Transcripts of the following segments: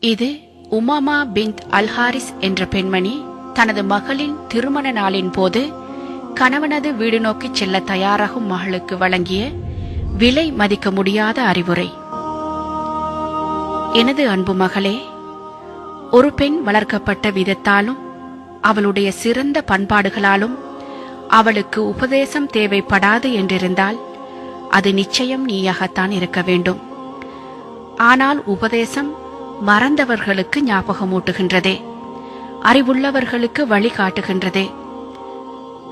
இது உமாமா பின்த் அல்ஹாரிஸ் என்ற பெண்மணி தனது மகளின் திருமண நாளின் போது கணவனது வீடு நோக்கி செல்ல தயாராகும் மகளுக்கு வழங்கிய விலை மதிக்க முடியாத அறிவுரை. எனது அன்பு மகளே, ஒரு பெண் வளர்க்கப்பட்ட விதத்தாலும் அவளுடைய சிறந்த பண்பாடுகளாலும் அவளுக்கு உபதேசம் தேவைப்படாது என்றிருந்தால் அது நிச்சயம் நீயாகத்தான் இருக்க வேண்டும். ஆனால் உபதேசம் மறந்தவர்களுக்கு ஞாபகமூட்டுகின்றதே, அறிவுள்ளவர்களுக்கு வழிகாட்டுகின்றதே.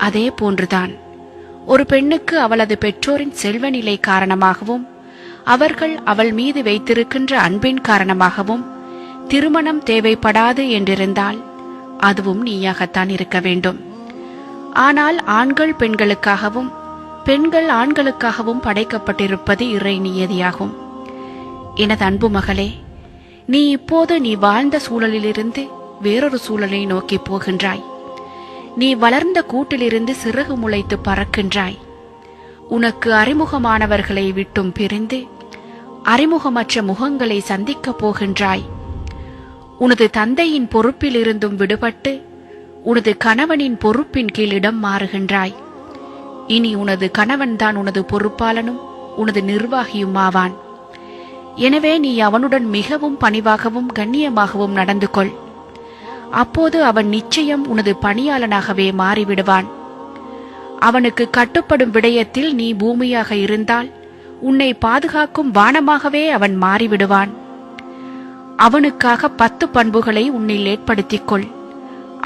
அதே போன்றுதான் ஒரு பெண்ணுக்கு அவளது பெற்றோரின் செல்வநிலை காரணமாகவும் அவர்கள் அவள் மீது வைத்திருக்கின்ற அன்பின் காரணமாகவும் திருமணம் தேவைப்படாது என்றிருந்தால் அதுவும் நீயாகத்தான் இருக்க வேண்டும். ஆனால் ஆண்கள் பெண்களுக்காகவும் பெண்கள் ஆண்களுக்காகவும் படைக்கப்பட்டிருப்பது இறை நியதியாகும். எனது அன்பு மகளே, நீ இப்போது நீ வாழ்ந்த சூழலிலிருந்து வேறொரு சூழலை நோக்கி போகின்றாய். நீ வளர்ந்த கூட்டிலிருந்து சிறகு முளைத்து பறக்கின்றாய். உனக்கு அறிமுகமானவர்களை விட்டும் பிரிந்து அறிமுகமற்ற முகங்களை சந்திக்கப் போகின்றாய். உனது தந்தையின் பொறுப்பிலிருந்தும் விடுபட்டு உனது கணவனின் பொறுப்பின் கீழ் இடம் மாறுகின்றாய். இனி உனது கணவன்தான் உனது பொறுப்பாளனும் உனது நிர்வாகியும் ஆவான். எனவே நீ அவனுடன் மிகவும் பணிவாகவும் கண்ணியமாகவும் நடந்து கொள். அப்போது அவன் நிச்சயம் உனது பணியாளனாகவே மாறிவிடுவான். அவனுக்கு கட்டுப்படும் விடயத்தில் நீ பூமியாக இருந்தால் உன்னை பாதுகாக்கும் வானமாகவே அவன் மாறிவிடுவான். அவனுக்காக 10 பண்புகளை உன்னில் ஏற்படுத்திக் கொள்.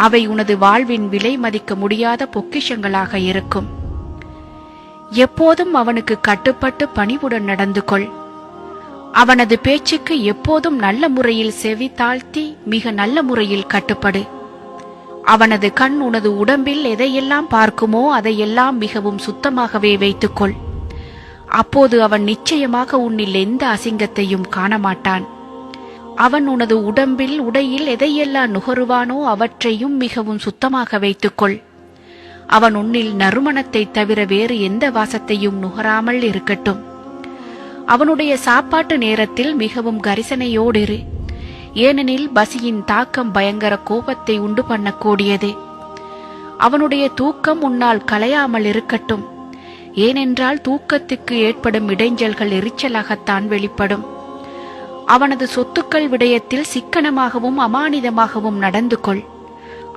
அவை உனது வாழ்வின் விலை மதிக்க முடியாத பொக்கிஷங்களாக இருக்கும். எப்போதும் அவனுக்கு கட்டுப்பட்டு பணிவுடன் நடந்து கொள். அவனது பேச்சுக்கு எப்போதும் நல்ல முறையில் செவி தாழ்த்தி மிக நல்ல முறையில் கட்டுப்படு. அவனது கண் உனது உடம்பில் எதையெல்லாம் பார்க்குமோ அதையெல்லாம் மிகவும் சுத்தமாகவே வைத்துக்கொள். அப்போது அவன் நிச்சயமாக உன்னில் எந்த அசிங்கத்தையும் காணமாட்டான். அவன் உனது உடம்பில் உடையில் எதையெல்லாம் நுகருவானோ அவற்றையும் மிகவும் சுத்தமாக வைத்துக்கொள். அவன் உன்னில் நறுமணத்தை தவிர வேறு எந்த வாசத்தையும் நுகராமல் இருக்கட்டும். அவனுடைய சாப்பாட்டு நேரத்தில் மிகவும் கரிசனையோடு இரு. ஏனெனில் பசியின் தாக்கம் பயங்கர கோபத்தை உண்டு பண்ணக்கூடியது. அவனுடைய தூக்கம் உன்னால் கலையாமல் இருக்கட்டும். ஏனென்றால் தூக்கத்துக்கு ஏற்படும் இடைஞ்சல்கள் எரிச்சலாகத்தான் வெளிப்படும். அவனது சொத்துக்கள் விடயத்தில் சிக்கனமாகவும் அமானிதமாகவும் நடந்து கொள்.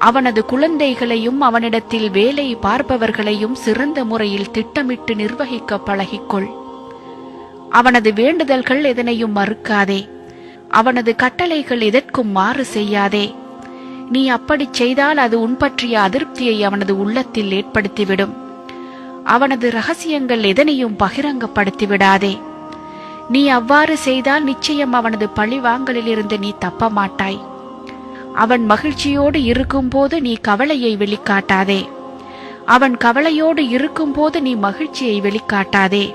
அவனது குழந்தைகளையும் அவனிடத்தில் வேலை பார்ப்பவர்களையும் சிறந்த முறையில் திட்டமிட்டு நிர்வகிக்க பழகிக்கொள். அவனது வேண்டுதல்கள் எதனையும் மறுக்காதே. அவனது கட்டளைகள் எதற்கும் மாறு செய்யாதே. நீ அப்படி செய்தால் அது உன் பற்றிய அதிருப்தியை அவனது உள்ளத்தில் ஏற்படுத்திவிடும். அவனது ரகசியங்கள் எதனையும் பகிரங்கப்படுத்திவிடாதே. நீ அவ்வாறு செய்தால் நிச்சயம் அவனது பழிவாங்கலிலிருந்து நீ தப்ப மாட்டாய். அவன் மகிழ்ச்சியோடு இருக்கும்போது நீ கவலையை வெளிக்காட்டாதே. அவன் கவலையோடு இருக்கும்போது நீ மகிழ்ச்சியை வெளிக்காட்டாதே.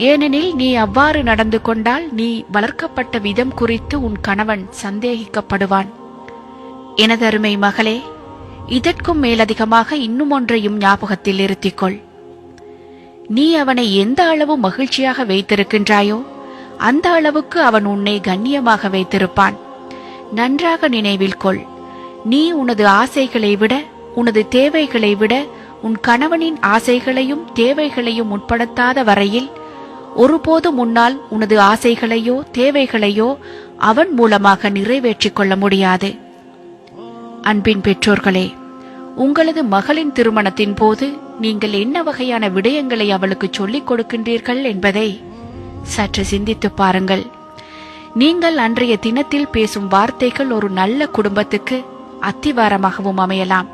ஏனெனில் நீ அவ்வாறு நடந்து கொண்டால் நீ வளர்க்கப்பட்ட விதம் குறித்து உன் கணவன் சந்தேகிக்கப்படுவான். எனதருமை மகளே, இதற்கும் மேலதிகமாக இன்னும் ஒன்றையும் ஞாபகத்தில் இருத்திக்கொள். நீ அவனை எந்த அளவு மகிழ்ச்சியாக வைத்திருக்கின்றாயோ அந்த அளவுக்கு அவன் உன்னை கண்ணியமாக வைத்திருப்பான். நன்றாக நினைவில் கொள். நீ உனது ஆசைகளை விட உனது தேவைகளை விட உன் கணவனின் ஆசைகளையும் தேவைகளையும் உட்படுத்தாத வரையில் ஒருபோதும் உன்னால் உனது ஆசைகளையோ தேவைகளையோ அவன் மூலமாக நிறைவேற்றிக் கொள்ள முடியாது. அன்பின் பெற்றோர்களே, உங்களது மகளின் திருமணத்தின் போது நீங்கள் என்ன வகையான விடயங்களை அவளுக்கு சொல்லிக் கொடுக்கின்றீர்கள் என்பதை சற்று சிந்தித்து பாருங்கள். நீங்கள் அன்றைய தினத்தில் பேசும் வார்த்தைகள் ஒரு நல்ல குடும்பத்துக்கு அத்திவாரமாகவும் அமையலாம்,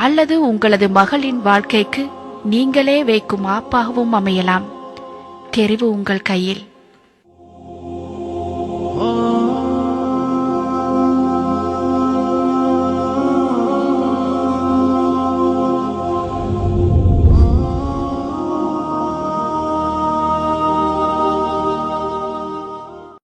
அல்லது உங்களது மகளின் வாழ்க்கைக்கு நீங்களே வைக்கும் ஆப்பாகவும் அமையலாம். தெரிவு உங்கள் கையில்.